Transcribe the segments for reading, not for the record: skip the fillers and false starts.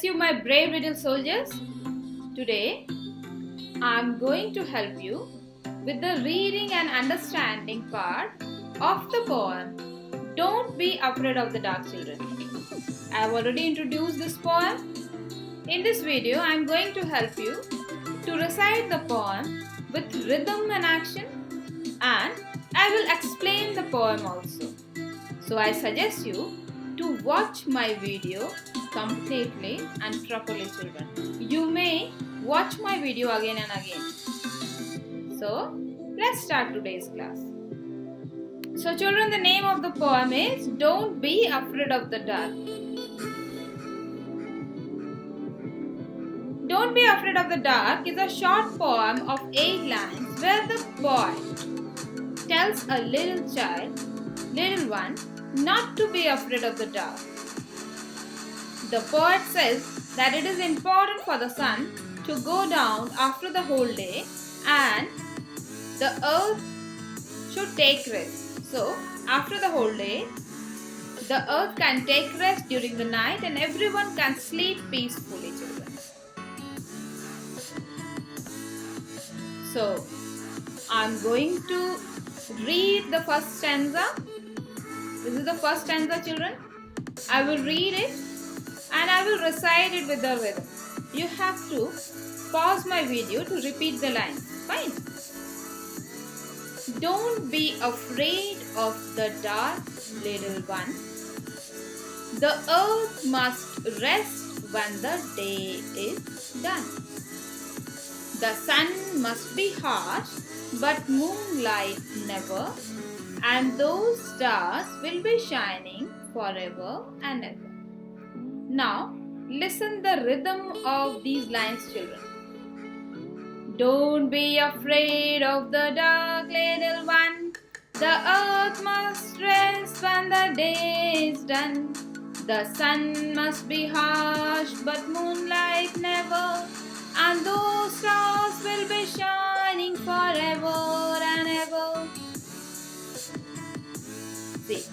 bless you, my brave little soldiers. Today, I'm going to help you with the reading and understanding part of the poem Don't Be Afraid of the Dark, Children. I have already introduced this poem. In this video, I'm going to help you to recite the poem with rhythm and action, and I will explain the poem also. So I suggest you to watch my video completely and properly, children. You may watch my video again and again. So let's start today's class. So children, the name of the poem is Don't Be Afraid of the Dark. Don't Be Afraid of the Dark is a short poem of 8 lines where the boy tells a little child, little one, not to be afraid of the dark. The poet says that it is important for the sun to go down after the whole day and the earth should take rest. So, after the whole day, the earth can take rest during the night and everyone can sleep peacefully, children. So, I'm going to read the first stanza. This is the first stanza, children. I will read it and I will recite it with the rhythm. You have to pause my video to repeat the lines. Fine. Don't be afraid of the dark, little one. The earth must rest when the day is done. The sun must be harsh, but moonlight never. And those stars will be shining forever and ever. Now, listen the rhythm of these lines, children. Don't be afraid of the dark, little one. The earth must rest when the day is done. The sun must be harsh, but moonlight never. And those stars will be shining forever and ever. See,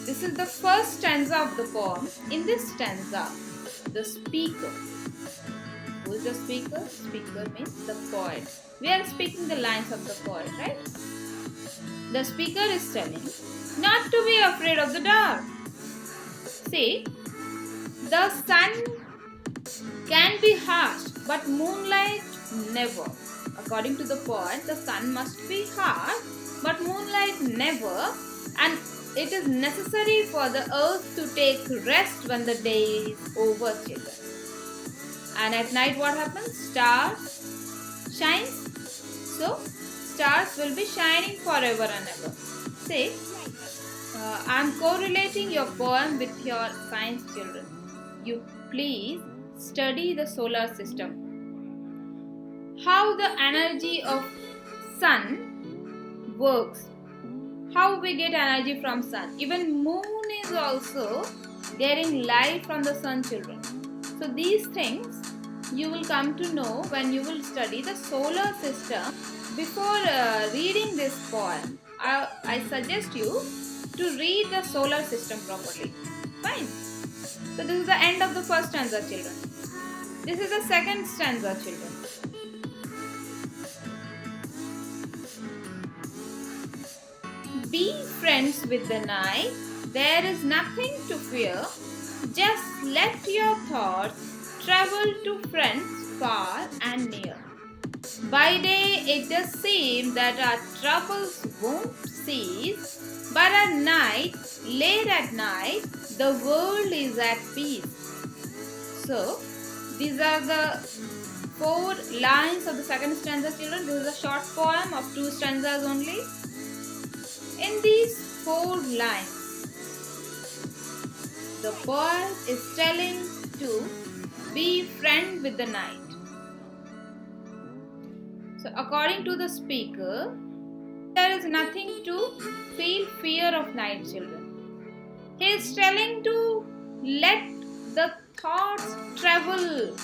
this is the first stanza of the poem. In this stanza, the speaker, who is the speaker? Speaker means the poet. We are speaking the lines of the poet, right? The speaker is telling not to be afraid of the dark. See, the sun can be harsh, but moonlight never. According to the poet, the sun must be harsh, but moonlight never. And it is necessary for the earth to take rest when the day is over, children. And at night what happens? Stars shine. So, stars will be shining forever and ever. Say, I am correlating your poem with your science, children. You please study the solar system. How the energy of sun works. How we get energy from sun. Even moon is also getting light from the sun, children. So these things you will come to know when you will study the solar system. Before reading this poem, I suggest you to read the solar system properly. Fine. So this is the end of the first stanza, children. This is the second stanza, children. Be friends with the night, there is nothing to fear. Just let your thoughts travel to friends far and near. By day it does seem that our troubles won't cease, but at night, late at night, the world is at peace. So, these are the 4 lines of the second stanza, children. This is a short poem of 2 stanzas only. In these 4 lines, the poet is telling to be friend with the night. So according to the speaker, there is nothing to feel fear of night, children. He is telling to let the thoughts travel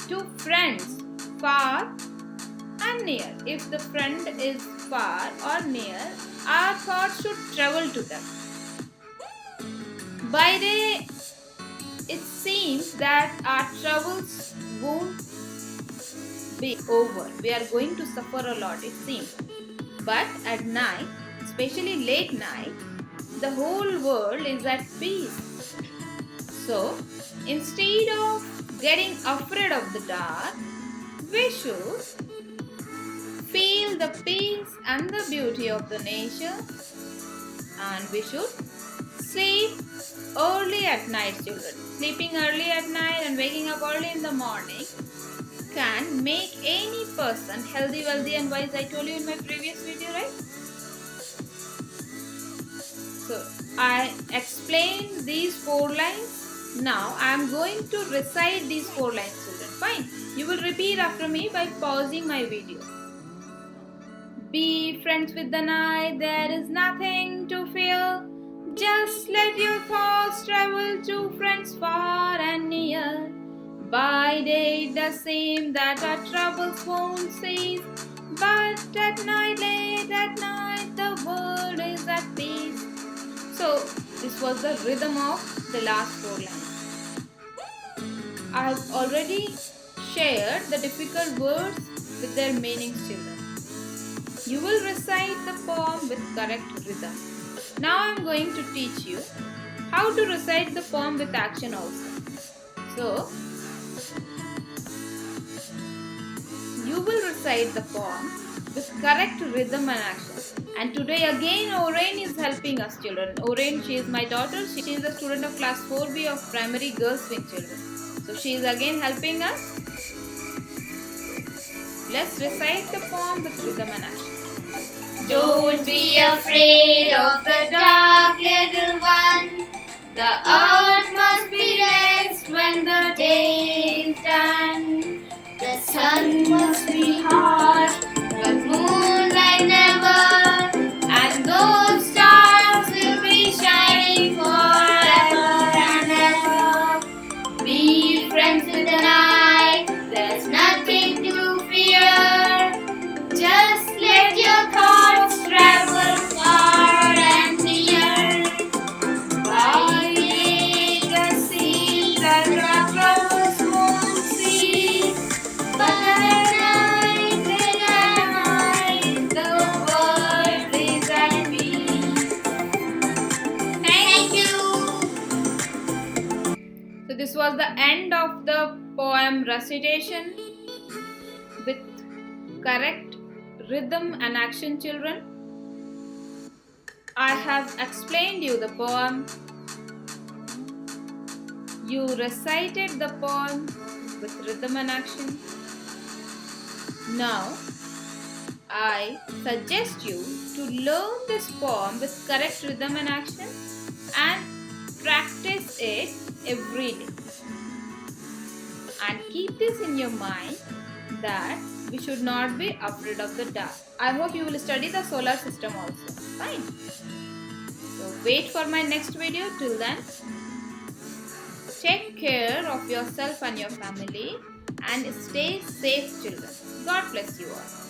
to friends far and near. If the friend is far or near, our thoughts should travel to them. By day it seems that our troubles won't be over. We are going to suffer a lot, it seems. But at night, especially late night, the whole world is at peace. So, instead of getting afraid of the dark, we should feel the peace and the beauty of the nature, and we should sleep early at night, children. Sleeping early at night and waking up early in the morning can make any person healthy, wealthy and wise. I told you in my previous video, right? So I explained these 4 lines. Now I am going to recite these 4 lines, children. Fine. You will repeat after me by pausing my video. Be friends with the night, there is nothing to fear. Just let your thoughts travel to friends far and near. By day it does seem that our troubles won't cease, but at night, late at night, the world is at peace. So, this was the rhythm of the last 4 lines. I have already shared the difficult words with their meanings, children. You will recite the poem with correct rhythm. Now I am going to teach you how to recite the poem with action also. So, you will recite the poem with correct rhythm and action. And today again Oren is helping us, children. Oren, she is my daughter. She is a student of class 4B of primary girls wing, children. So she is again helping us. Let's recite the poem with rhythm and action. Don't be afraid of the dark, little one. The earth must be rest when the day is done. The sun must be hot, but moonlight never. And those stars will be shining forever and ever. Be friends with the night, there's nothing to fear. Just let your thoughts travel far and near. By day the sea that our troubles won't cease, but at night, the world is at peace. Thank you. So this was the end of the poem recitation with correct rhythm and action, children. I have explained you the poem. You recited the poem with rhythm and action. Now, I suggest you to learn this poem with correct rhythm and action and practice it every day. And keep this in your mind that we should not be afraid of the dark. I hope you will study the solar system also. Fine. So wait for my next video. Till then, take care of yourself and your family and stay safe, children. God bless you all.